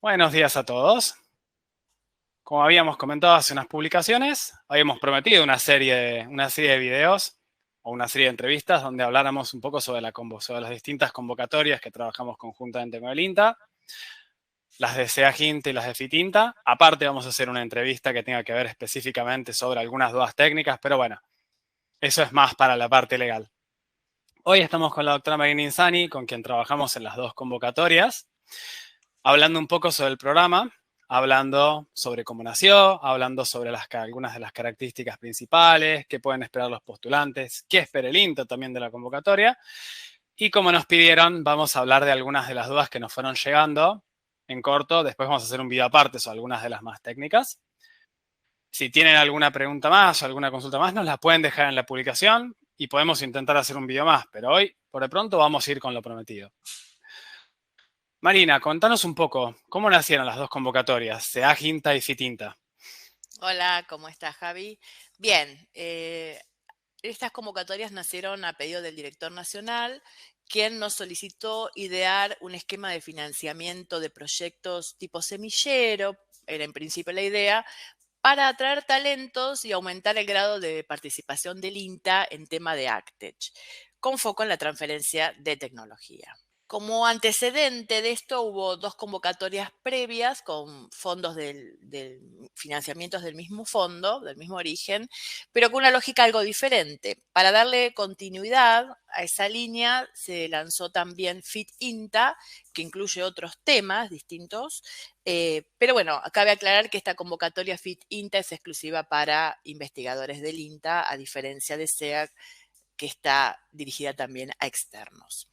Buenos días a todos. Como habíamos comentado hace unas publicaciones, habíamos prometido una serie de videos o una serie de entrevistas donde habláramos un poco sobre las distintas convocatorias que trabajamos conjuntamente con el INTA, las de SEAGINTA y las de FITINTA. Aparte vamos a hacer una entrevista que tenga que ver específicamente sobre algunas dudas técnicas, pero bueno, eso es más para la parte legal. Hoy estamos con la doctora Marini Insani, con quien trabajamos en las dos convocatorias, hablando un poco sobre el programa, hablando sobre cómo nació, hablando sobre algunas de las características principales, qué pueden esperar los postulantes, qué espera el INTA también de la convocatoria. Y como nos pidieron, vamos a hablar de algunas de las dudas que nos fueron llegando en corto. Después vamos a hacer un video aparte sobre algunas de las más técnicas. Si tienen alguna pregunta más o alguna consulta más, nos la pueden dejar en la publicación y podemos intentar hacer un video más. Pero hoy, por de pronto, vamos a ir con lo prometido. Marina, contanos un poco, ¿cómo nacieron las dos convocatorias, SEAGINTA y FITINTA? Hola, ¿cómo estás, Javi? Bien, estas convocatorias nacieron a pedido del director nacional, quien nos solicitó idear un esquema de financiamiento de proyectos tipo semillero, era en principio la idea, para atraer talentos y aumentar el grado de participación del INTA en tema de ACTech, con foco en la transferencia de tecnología. Como antecedente de esto hubo dos convocatorias previas con fondos financiamientos del mismo fondo, del mismo origen, pero con una lógica algo diferente. Para darle continuidad a esa línea se lanzó también FIT-INTA, que incluye otros temas distintos, pero bueno, cabe aclarar que esta convocatoria FIT-INTA es exclusiva para investigadores del INTA, a diferencia de SEAC, que está dirigida también a externos.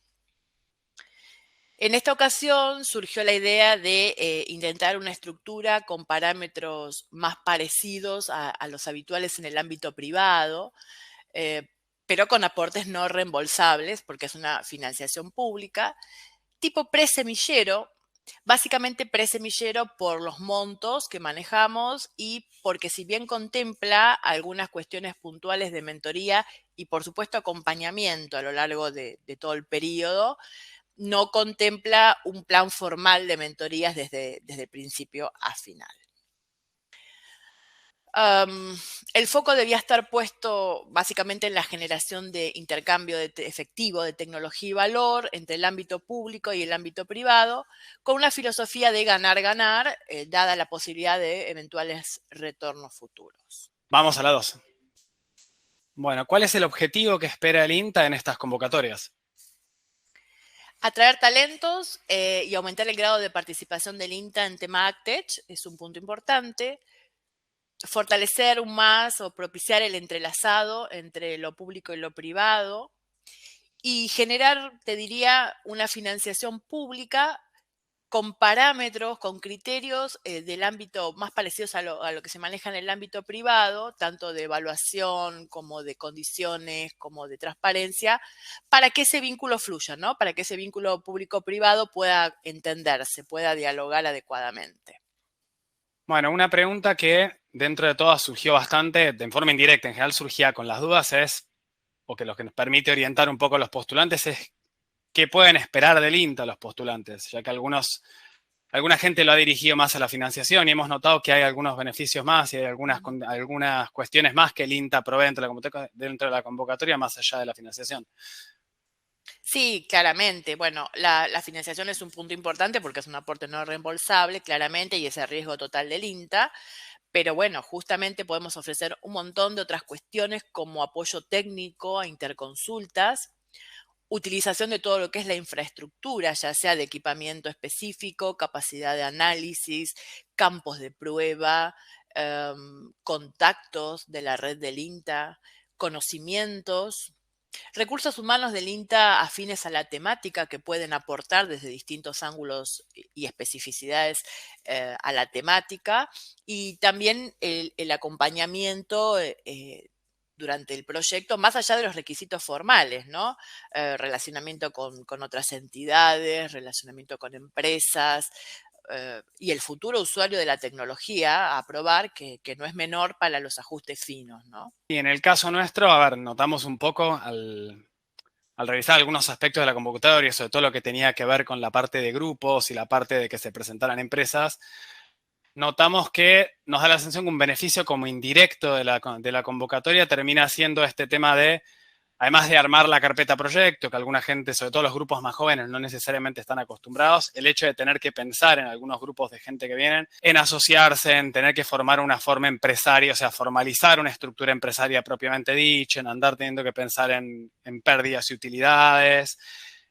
En esta ocasión surgió la idea de intentar una estructura con parámetros más parecidos a los habituales en el ámbito privado, eh, pero con aportes no reembolsables, porque es una financiación pública, tipo presemillero, básicamente presemillero por los montos que manejamos y porque si bien contempla algunas cuestiones puntuales de mentoría y por supuesto acompañamiento a lo largo de todo el periodo, no contempla un plan formal de mentorías desde principio a final. El foco debía estar puesto básicamente en la generación de intercambio efectivo de tecnología y valor entre el ámbito público y el ámbito privado, con una filosofía de ganar-ganar, dada la posibilidad de eventuales retornos futuros. Vamos a la dos. Bueno, ¿cuál es el objetivo que espera el INTA en estas convocatorias? Atraer talentos y aumentar el grado de participación del INTA en tema ACTech es un punto importante. Fortalecer aún más o propiciar el entrelazado entre lo público y lo privado y generar, te diría, una financiación pública con parámetros, con criterios del ámbito más parecidos a lo que se maneja en el ámbito privado, tanto de evaluación como de condiciones, como de transparencia, para que ese vínculo fluya, ¿no? Para que ese vínculo público-privado pueda entenderse, pueda dialogar adecuadamente. Bueno, una pregunta que dentro de todas surgió bastante, de forma indirecta, en general surgía con las dudas, o que lo que nos permite orientar un poco a los postulantes es qué pueden esperar del INTA los postulantes, ya que alguna gente lo ha dirigido más a la financiación y hemos notado que hay algunos beneficios más y hay algunas cuestiones más que el INTA provee dentro de la convocatoria más allá de la financiación. Sí, claramente. Bueno, la financiación es un punto importante porque es un aporte no reembolsable, claramente, y es el riesgo total del INTA. Pero bueno, justamente podemos ofrecer un montón de otras cuestiones como apoyo técnico a interconsultas, utilización de todo lo que es la infraestructura, ya sea de equipamiento específico, capacidad de análisis, campos de prueba, contactos de la red del INTA, conocimientos. Recursos humanos del INTA afines a la temática que pueden aportar desde distintos ángulos y especificidades a la temática y también el acompañamiento durante el proyecto, más allá de los requisitos formales, ¿no? Relacionamiento con otras entidades, relacionamiento con empresas, y el futuro usuario de la tecnología a probar que no es menor para los ajustes finos, ¿no? Y en el caso nuestro, a ver, notamos un poco al revisar algunos aspectos de la convocatoria, sobre todo lo que tenía que ver con la parte de grupos y la parte de que se presentaran empresas, notamos que nos da la sensación que un beneficio como indirecto de la convocatoria termina siendo este tema de, además de armar la carpeta proyecto, que alguna gente, sobre todo los grupos más jóvenes, no necesariamente están acostumbrados, el hecho de tener que pensar en algunos grupos de gente que vienen, en asociarse, en tener que formar una forma empresaria, o sea, formalizar una estructura empresaria propiamente dicha, en andar teniendo que pensar en pérdidas y utilidades,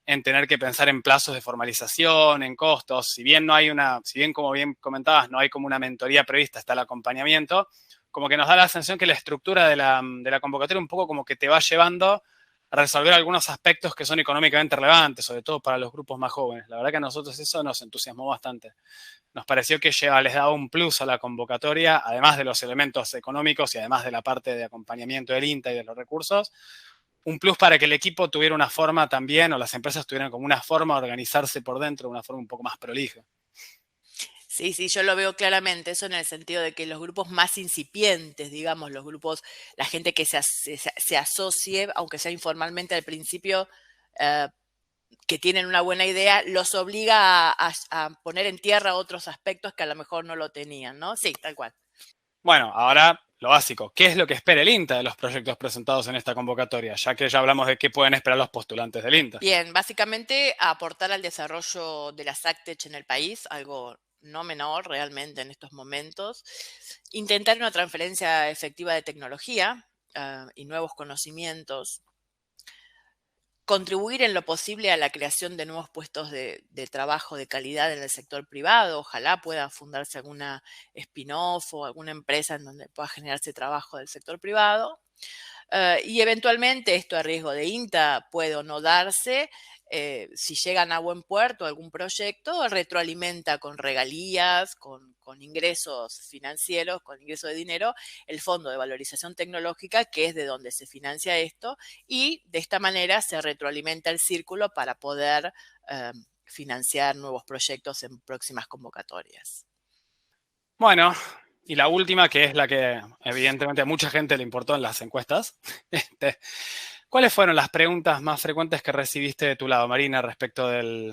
en tener que pensar en plazos de formalización, en costos. Si bien no hay si bien como bien comentabas, no hay como una mentoría prevista, está el acompañamiento, como que nos da la sensación que la estructura de la convocatoria un poco como que te va llevando a resolver algunos aspectos que son económicamente relevantes, sobre todo para los grupos más jóvenes. La verdad que a nosotros eso nos entusiasmó bastante. Nos pareció que les daba un plus a la convocatoria, además de los elementos económicos y además de la parte de acompañamiento del INTA y de los recursos, un plus para que el equipo tuviera una forma también, o las empresas tuvieran como una forma de organizarse por dentro, una forma un poco más prolija. Sí, sí, yo lo veo claramente, eso en el sentido de que los grupos más incipientes, digamos, los grupos, la gente que se asocie, aunque sea informalmente al principio, eh, que tienen una buena idea, los obliga a poner en tierra otros aspectos que a lo mejor no lo tenían, ¿no? Sí, tal cual. Bueno, ahora lo básico. ¿Qué es lo que espera el INTA de los proyectos presentados en esta convocatoria? Ya que ya hablamos de qué pueden esperar los postulantes del INTA. Bien, básicamente aportar al desarrollo de las ACTech en el país, algo no menor realmente en estos momentos. Intentar una transferencia efectiva de tecnología y nuevos conocimientos. Contribuir en lo posible a la creación de nuevos puestos de trabajo de calidad en el sector privado. Ojalá pueda fundarse alguna spin-off o alguna empresa en donde pueda generarse trabajo del sector privado. Y eventualmente esto a riesgo de INTA puede o no darse. Si llegan a buen puerto algún proyecto, retroalimenta con regalías, con ingresos financieros, con ingreso de dinero, el Fondo de Valorización Tecnológica, que es de donde se financia esto, y de esta manera se retroalimenta el círculo para poder financiar nuevos proyectos en próximas convocatorias. Bueno, y la última, que es la que evidentemente a mucha gente le importó en las encuestas. ¿Cuáles fueron las preguntas más frecuentes que recibiste de tu lado, Marina,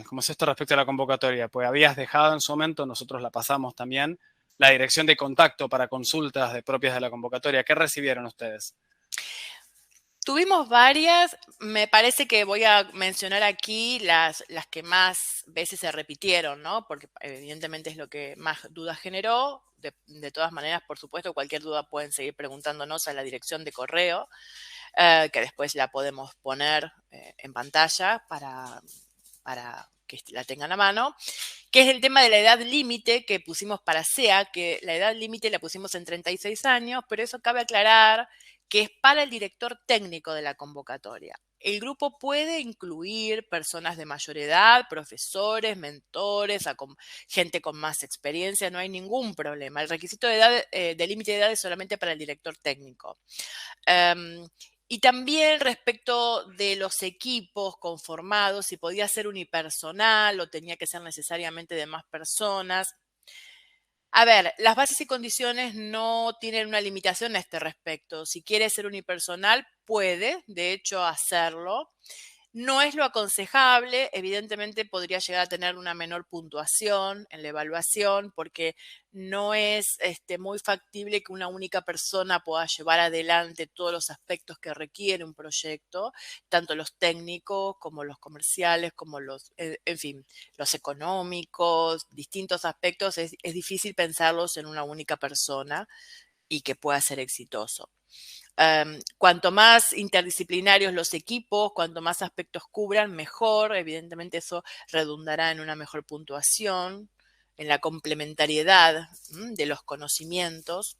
cómo es esto respecto a la convocatoria? Pues habías dejado en su momento, nosotros la pasamos también, la dirección de contacto para consultas propias de la convocatoria. ¿Qué recibieron ustedes? Tuvimos varias, me parece que voy a mencionar aquí las que más veces se repitieron, ¿no? Porque evidentemente es lo que más dudas generó. De todas maneras, por supuesto, cualquier duda pueden seguir preguntándonos a la dirección de correo, que después la podemos poner en pantalla para que la tengan a mano, que es el tema de la edad límite que pusimos para SEA, que la edad límite la pusimos en 36 años, pero eso cabe aclarar que es para el director técnico de la convocatoria. El grupo puede incluir personas de mayor edad, profesores, mentores, gente con más experiencia, no hay ningún problema. El requisito de edad, de límite de edad es solamente para el director técnico. Y también respecto de los equipos conformados, si podía ser unipersonal o tenía que ser necesariamente de más personas. A ver, las bases y condiciones no tienen una limitación a este respecto. Si quiere ser unipersonal, puede, de hecho, hacerlo. No es lo aconsejable, evidentemente podría llegar a tener una menor puntuación en la evaluación porque no es muy factible que una única persona pueda llevar adelante todos los aspectos que requiere un proyecto, tanto los técnicos como los comerciales, como en fin, los económicos, distintos aspectos, es difícil pensarlos en una única persona y que pueda ser exitoso. Cuanto más interdisciplinarios los equipos, cuanto más aspectos cubran, mejor. Evidentemente eso redundará en una mejor puntuación, en la complementariedad de los conocimientos.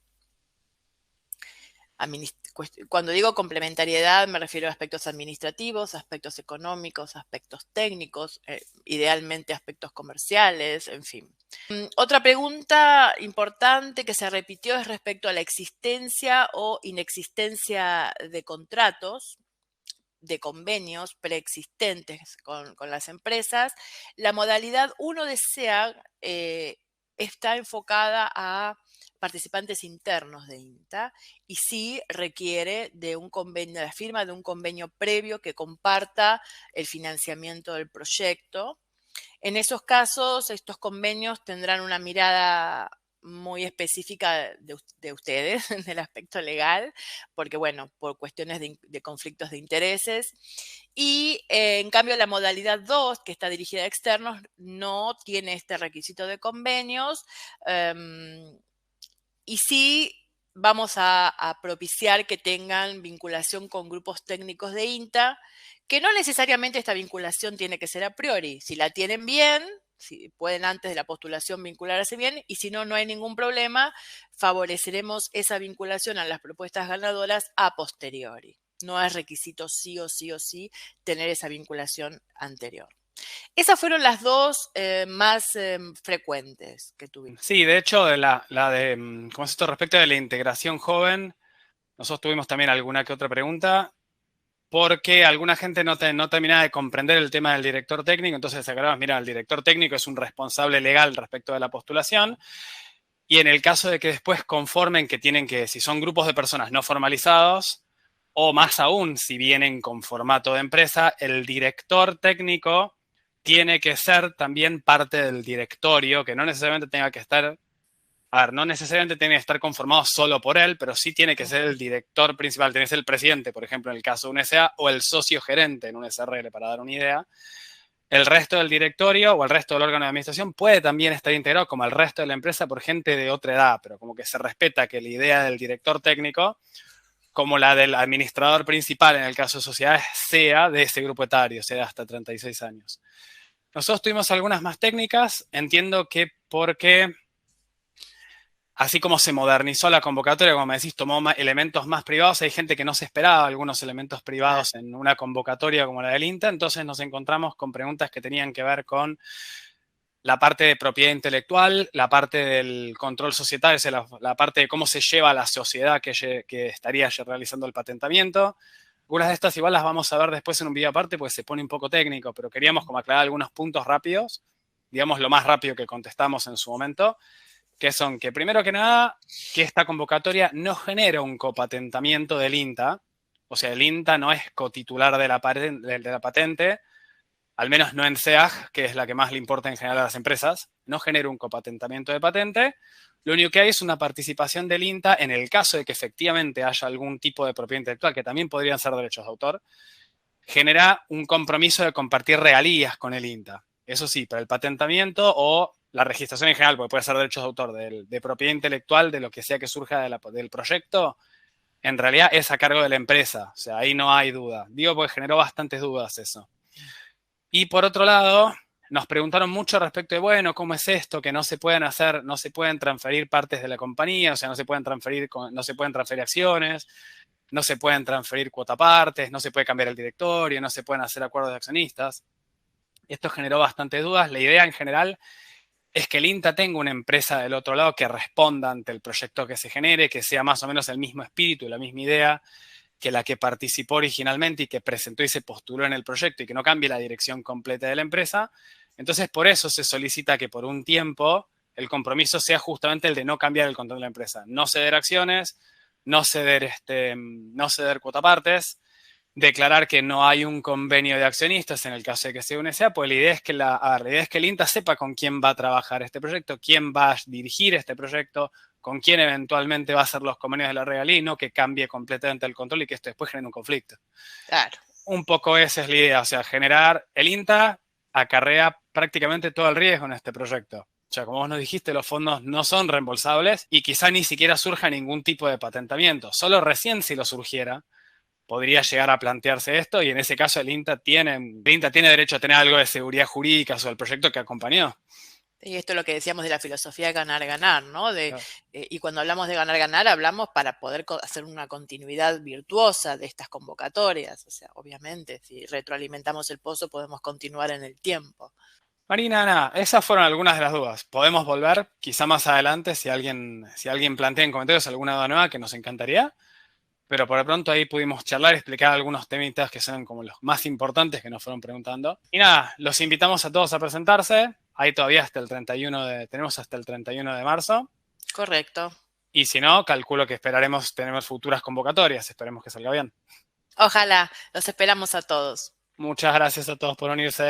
Cuando digo complementariedad me refiero a aspectos administrativos, aspectos económicos, aspectos técnicos, idealmente aspectos comerciales, en fin. Otra pregunta importante que se repitió es respecto a la existencia o inexistencia de contratos, de convenios preexistentes con las empresas. La modalidad 1 de SEA está enfocada a participantes internos de INTA y sí requiere de un convenio, la firma de un convenio previo que comparta el financiamiento del proyecto. En esos casos, estos convenios tendrán una mirada muy específica de ustedes, del aspecto legal, porque bueno, por cuestiones de conflictos de intereses. Y en cambio la modalidad 2, que está dirigida a externos, no tiene este requisito de convenios. Y sí vamos a propiciar que tengan vinculación con grupos técnicos de INTA, que no necesariamente esta vinculación tiene que ser a priori. Si la tienen bien, si pueden antes de la postulación vincularse bien, y si no, no hay ningún problema, favoreceremos esa vinculación a las propuestas ganadoras a posteriori. No es requisito sí o sí o sí tener esa vinculación anterior. Esas fueron las dos más frecuentes que tuvimos. Sí, de hecho, ¿cómo es esto? Respecto de la integración joven, nosotros tuvimos también alguna que otra pregunta, porque alguna gente no terminaba de comprender el tema del director técnico, entonces aclaramos, mira, el director técnico es un responsable legal respecto de la postulación, y en el caso de que después conformen que tienen que, si son grupos de personas no formalizados, o más aún, si vienen con formato de empresa, el director técnico tiene que ser también parte del directorio, que no necesariamente tenga que estar, a ver, no necesariamente tiene que estar conformado solo por él, pero sí tiene que ser el director principal, tiene que ser el presidente, por ejemplo, en el caso de un SA, o el socio gerente en un SRL, para dar una idea. El resto del directorio o el resto del órgano de administración puede también estar integrado como el resto de la empresa por gente de otra edad, pero como que se respeta que la idea del director técnico, como la del administrador principal en el caso de sociedades, sea de ese grupo etario, sea hasta 36 años. Nosotros tuvimos algunas más técnicas, entiendo que porque así como se modernizó la convocatoria, como me decís, tomó elementos más privados, hay gente que no se esperaba algunos elementos privados en una convocatoria como la del INTA, entonces nos encontramos con preguntas que tenían que ver con la parte de propiedad intelectual, la parte del control societario, o sea, la parte de cómo se lleva la sociedad que estaría realizando el patentamiento. Algunas de estas igual las vamos a ver después en un video aparte, porque se pone un poco técnico, pero queríamos como aclarar algunos puntos rápidos, digamos lo más rápido que contestamos en su momento, que son que primero que nada, que esta convocatoria no genera un copatentamiento del INTA, o sea, el INTA no es cotitular de la patente, al menos no en SEAG, que es la que más le importa en general a las empresas, no genera un copatentamiento de patente. Lo único que hay es una participación del INTA en el caso de que efectivamente haya algún tipo de propiedad intelectual, que también podrían ser derechos de autor, genera un compromiso de compartir regalías con el INTA. Eso sí, para el patentamiento o la registración en general, porque puede ser derechos de autor, de propiedad intelectual, de lo que sea que surja del proyecto, en realidad es a cargo de la empresa. O sea, ahí no hay duda. Digo porque generó bastantes dudas eso. Y por otro lado, nos preguntaron mucho respecto de, bueno, ¿cómo es esto? Que no se pueden hacer, no se pueden transferir partes de la compañía, o sea, no se pueden transferir acciones, no se pueden transferir cuotapartes, no se puede cambiar el directorio, no se pueden hacer acuerdos de accionistas. Esto generó bastantes dudas. La idea en general es que el INTA tenga una empresa del otro lado que responda ante el proyecto que se genere, que sea más o menos el mismo espíritu, la misma idea que la que participó originalmente y que presentó y se postuló en el proyecto y que no cambie la dirección completa de la empresa. Entonces, por eso se solicita que por un tiempo el compromiso sea justamente el de no cambiar el control de la empresa, no ceder acciones, no ceder cuotapartes, declarar que no hay un convenio de accionistas en el caso de que sea un SA, pues la idea es que la idea es que el INTA sepa con quién va a trabajar este proyecto, quién va a dirigir este proyecto, con quién eventualmente va a hacer los convenios de la regalía y no que cambie completamente el control y que esto después genere un conflicto. Claro. Un poco esa es la idea, o sea, generar el INTA acarrea prácticamente todo el riesgo en este proyecto. O sea, como vos nos dijiste, los fondos no son reembolsables y quizá ni siquiera surja ningún tipo de patentamiento. Solo recién si lo surgiera, podría llegar a plantearse esto y en ese caso el INTA tiene derecho a tener algo de seguridad jurídica sobre el proyecto que acompañó. Y esto es lo que decíamos de la filosofía de ganar-ganar, ¿no? Claro. Y cuando hablamos de ganar-ganar, hablamos para poder hacer una continuidad virtuosa de estas convocatorias. O sea, obviamente, si retroalimentamos el pozo, podemos continuar en el tiempo. Marina, Ana, esas fueron algunas de las dudas. Podemos volver, quizá más adelante, si alguien plantea en comentarios alguna duda nueva, que nos encantaría. Pero por de pronto ahí pudimos charlar y explicar algunos temitas que son como los más importantes que nos fueron preguntando. Y nada, los invitamos a todos a presentarse. Hay todavía hasta el 31 tenemos hasta el 31 de marzo. Correcto. Y si no, calculo que esperaremos tener futuras convocatorias. Esperemos que salga bien. Ojalá, los esperamos a todos. Muchas gracias a todos por unirse.